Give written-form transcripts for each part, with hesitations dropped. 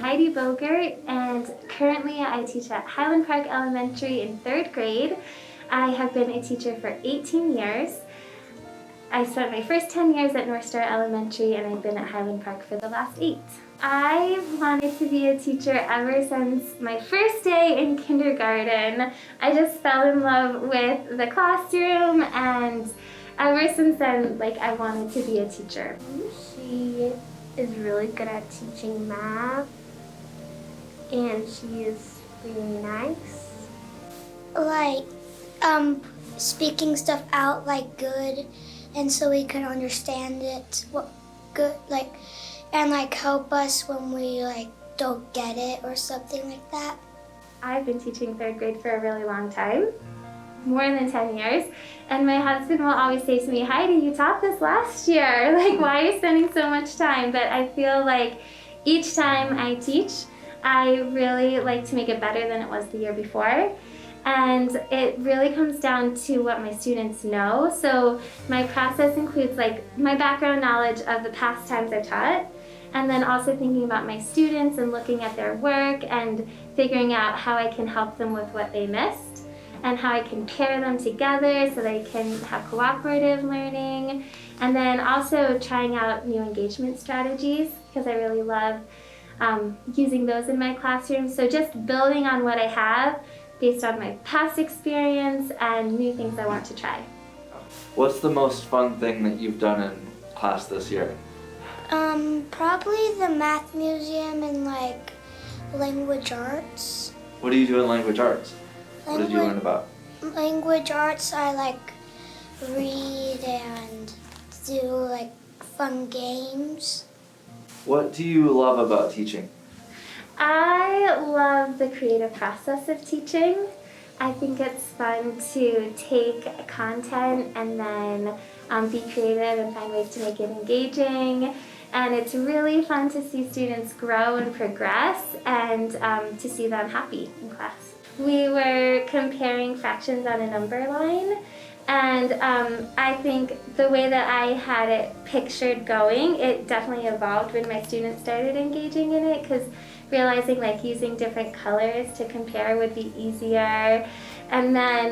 Heidi Bogert, and currently I teach at Highland Park Elementary in 3rd grade. I have been a teacher for 18 years. I spent my first 10 years at North Star Elementary, and I've been at Highland Park for the last 8. I wanted to be a teacher ever since my first day in kindergarten. I just fell in love with the classroom, and ever since then, I wanted to be a teacher. She is really good at teaching math, and she is really nice. Speaking stuff out good, and so we can understand it, what good, and help us when we don't get it or something like that. I've been teaching 3rd grade for a really long time, more than 10 years, and my husband will always say to me, Heidi, you taught this last year, why are you spending so much time? But I feel like each time I teach, I really like to make it better than it was the year before. And it really comes down to what my students know. So my process includes my background knowledge of the past times I've taught, and then also thinking about my students and looking at their work and figuring out how I can help them with what they missed and how I can pair them together so they can have cooperative learning, and then also trying out new engagement strategies because I really love using those in my classroom. So just building on what I have based on my past experience and new things I want to try. What's the most fun thing that you've done in class this year? Probably the math museum and language arts. What do you do in language arts? What did you learn about? Language arts, I read and do fun games. What do you love about teaching? I love the creative process of teaching. I think it's fun to take content and then be creative and find ways to make it engaging. And it's really fun to see students grow and progress and to see them happy in class. We were comparing fractions on a number line, and I think the way that I had it pictured going, it definitely evolved when my students started engaging in it, because realizing using different colors to compare would be easier. And then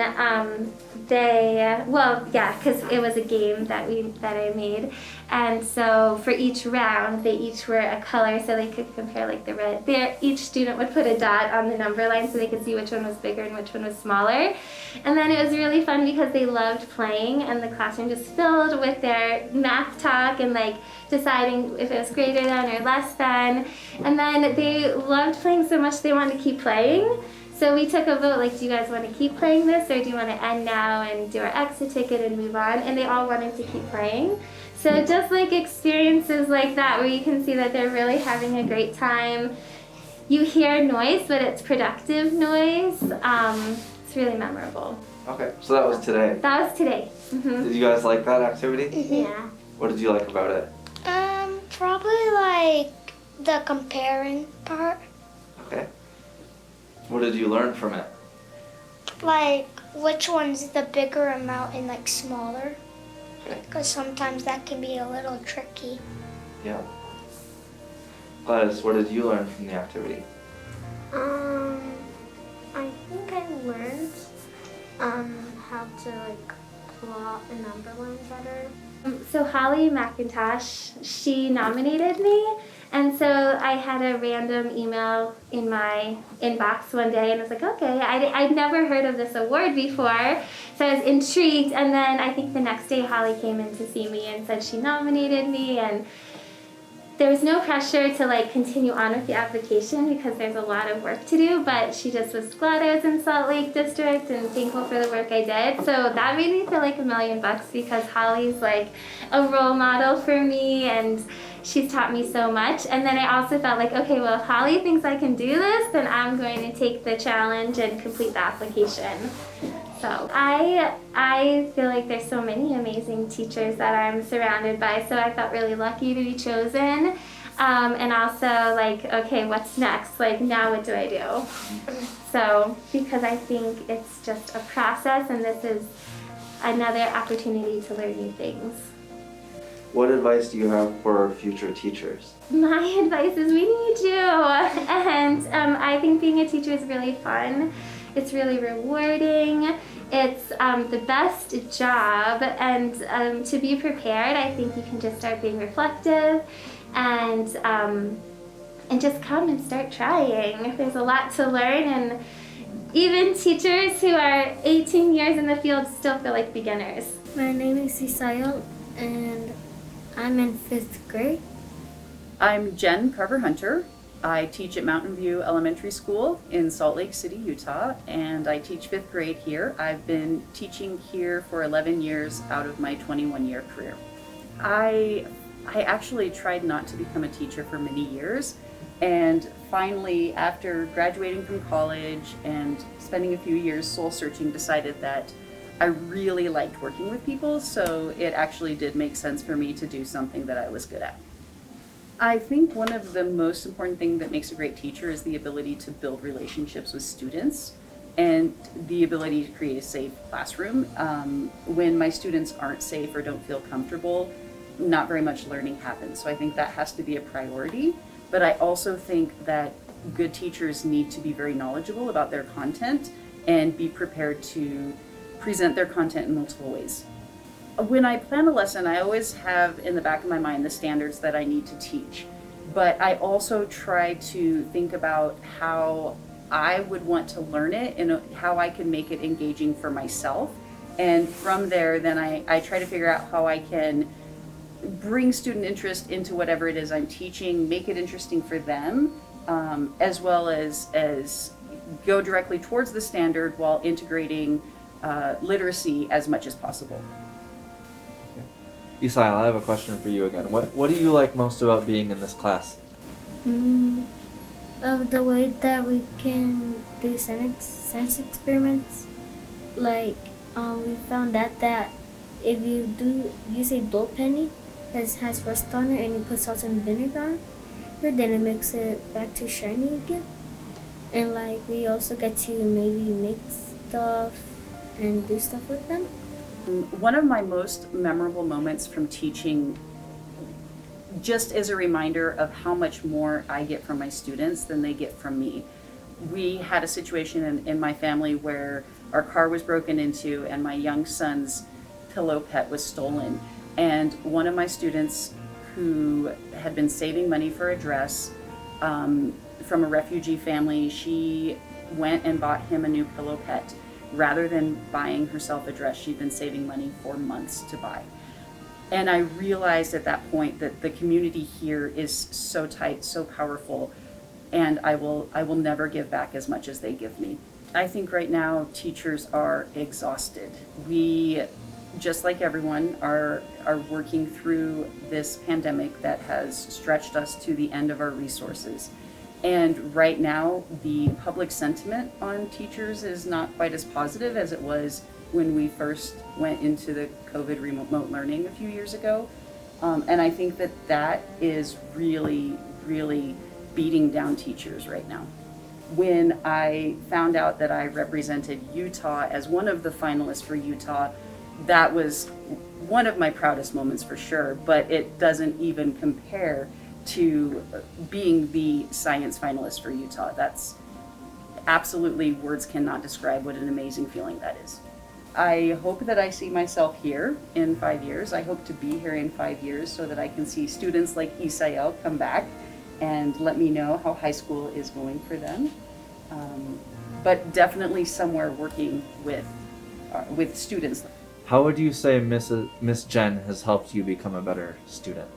because it was a game that I made, and so for each round they each were a color, so they could compare the red. Each student would put a dot on the number line so they could see which one was bigger and which one was smaller. And then it was really fun because they loved playing, and the classroom just filled with their math talk and deciding if it was greater than or less than. And then they loved playing so much they wanted to keep playing. So we took a vote, do you guys want to keep playing this, or do you want to end now and do our exit ticket and move on? And they all wanted to keep playing. So just experiences like that where you can see that they're really having a great time. You hear noise, but it's productive noise. It's really memorable. Okay, so that was today. That was today. Mm-hmm. Did you guys like that activity? Mm-hmm. Yeah. What did you like about it? Probably the comparing part. Okay. What did you learn from it? Which one's the bigger amount and smaller. Okay. Because sometimes that can be a little tricky. Yeah. Gladys, what did you learn from the activity? I think I learned how to plot a number line better. So Holly McIntosh, she nominated me, and so I had a random email in my inbox one day, and I was okay, I'd never heard of this award before, so I was intrigued. And then I think the next day Holly came in to see me and said she nominated me, and there was no pressure to continue on with the application because there's a lot of work to do, but she just was glad I was in Salt Lake District and thankful for the work I did. So that made me feel $1 million because Holly's a role model for me, and she's taught me so much. And then I also felt okay, well, if Holly thinks I can do this, then I'm going to take the challenge and complete the application. So I feel there's so many amazing teachers that I'm surrounded by, so I felt really lucky to be chosen. And also okay, what's next? Now what do I do? So because I think it's just a process, and this is another opportunity to learn new things. What advice do you have for future teachers? My advice is we need you. And I think being a teacher is really fun. It's really rewarding. It's the best job. And to be prepared, I think you can just start being reflective and just come and start trying. There's a lot to learn, and even teachers who are 18 years in the field still feel like beginners. My name is Isayo, and I'm in 5th grade. I'm Jen Carver-Hunter. I teach at Mountain View Elementary School in Salt Lake City, Utah, and I teach 5th grade here. I've been teaching here for 11 years out of my 21-year career. I actually tried not to become a teacher for many years, and finally, after graduating from college and spending a few years soul searching, decided that I really liked working with people, so it actually did make sense for me to do something that I was good at. I think one of the most important things that makes a great teacher is the ability to build relationships with students and the ability to create a safe classroom. When my students aren't safe or don't feel comfortable, not very much learning happens. So I think that has to be a priority. But I also think that good teachers need to be very knowledgeable about their content and be prepared to present their content in multiple ways. When I plan a lesson, I always have in the back of my mind the standards that I need to teach. But I also try to think about how I would want to learn it and how I can make it engaging for myself. And from there, then I try to figure out how I can bring student interest into whatever it is I'm teaching, make it interesting for them, as well as go directly towards the standard while integrating literacy as much as possible. Isail, I have a question for you again. What do you like most about being in this class? Of the way that we can do science experiments. Like, we found out that if you use a dough penny that has rust on it and you put salt and vinegar on it, then it makes it back to shiny again. And like, we also get to maybe make stuff and do stuff with them. One of my most memorable moments from teaching, just as a reminder of how much more I get from my students than they get from me. We had a situation in my family where our car was broken into and my young son's pillow pet was stolen. And one of my students who had been saving money for a dress from a refugee family, she went and bought him a new pillow pet. Rather than buying herself a dress she'd been saving money for months to buy. And I realized at that point that the community here is so tight, so powerful, and I will never give back as much as they give me. I think right now teachers are exhausted. We, just like everyone, are working through this pandemic that has stretched us to the end of our resources. And right now, the public sentiment on teachers is not quite as positive as it was when we first went into the COVID remote learning a few years ago. And I think that is really, really beating down teachers right now. When I found out that I represented Utah as one of the finalists for Utah, that was one of my proudest moments for sure, but it doesn't even compare to being the science finalist for Utah. That's absolutely, words cannot describe what an amazing feeling that is. I hope that I see myself here in 5 years. I hope to be here in 5 years so that I can see students like Isael come back and let me know how high school is going for them. But definitely somewhere working with students. How would you say Miss Jen has helped you become a better student?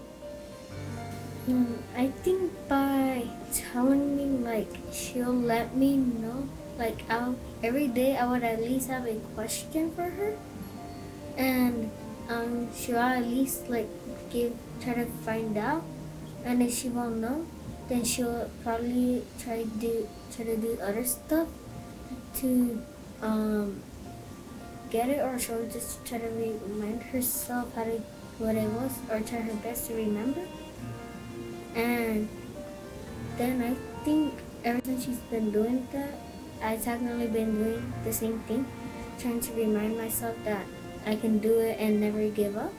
I think by telling me, like, she'll let me know, like, every day I would at least have a question for her, and she'll at least like try to find out, and if she won't know, then she'll probably try to do other stuff to get it, or she'll just try to remind herself what it was, or try her best to remember. And then I think ever since she's been doing that, I've technically been doing the same thing, trying to remind myself that I can do it and never give up.